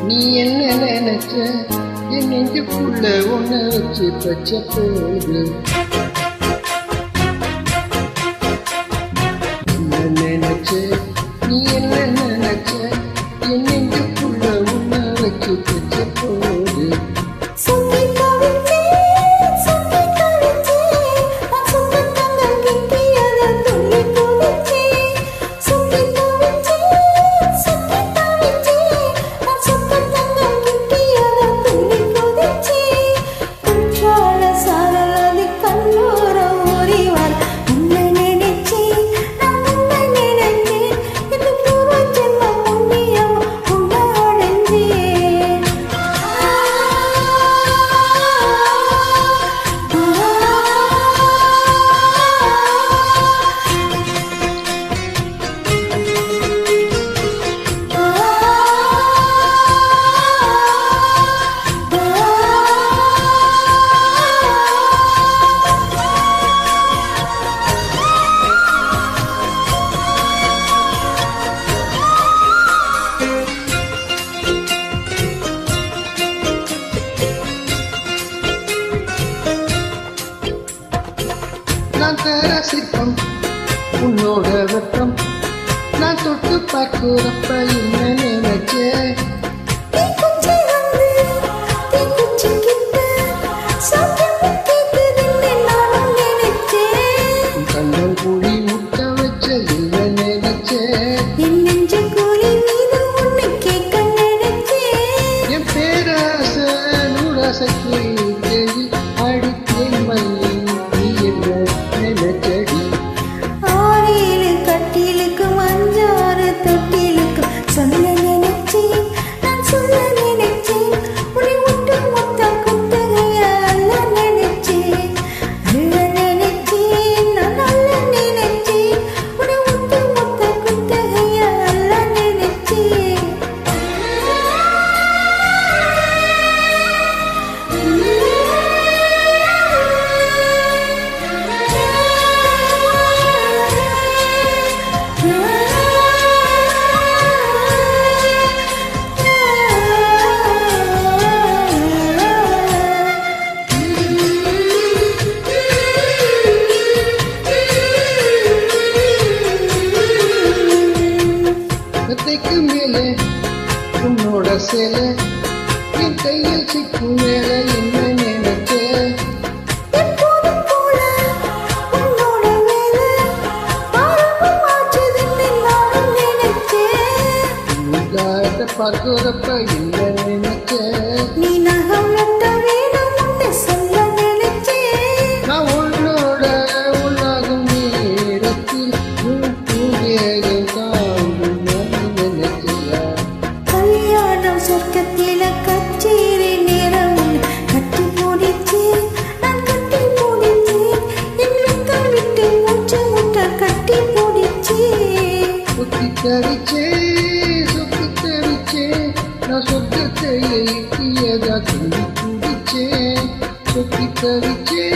நீ என்ன நினைச்ச என் நெஞ்சுக்குள்ள ஒன்ன வச்சு பச்சை போது என்ன நினைச்ச நீ என்ன நினைச்ச என் நெஞ்சுக்குள்ள ஒன்ன வச்சு பச்சை போது நான் தர சிற்பம் உன்னோட வெப்பம் நான் தொட்டு பார்க்கிறப்ப என்ன நினைச்சேன் கண்ணம் கூடி முட்ட வச்ச என்ன நினைச்சேன் என் பேராச நூறாசைக்கு அடித்தேன் மல்லி மேலே உன்னோட சேலை என் கையில் சிக்கும் வேலை என்ன நினைச்ச பார்க்கிறப்ப என்ன நினைச்ச நீ நகம் சொல்ல நினைச்சேன் நான் உன்னோட உள்ளாகும் நேரத்தில் சொர்க்கத்தில கச்சேரி நேரம் கட்டி போடிச்சு நான் கட்டி போடிச்சு எங்களுக்கு விட்டு மூச்சு முட்டை கட்டி போடிச்சு சுத்தி தவிச்சே நான் சொர்க்கத்தை எய்தியதா துணி குடிச்சே சுத்தி தவிச்சே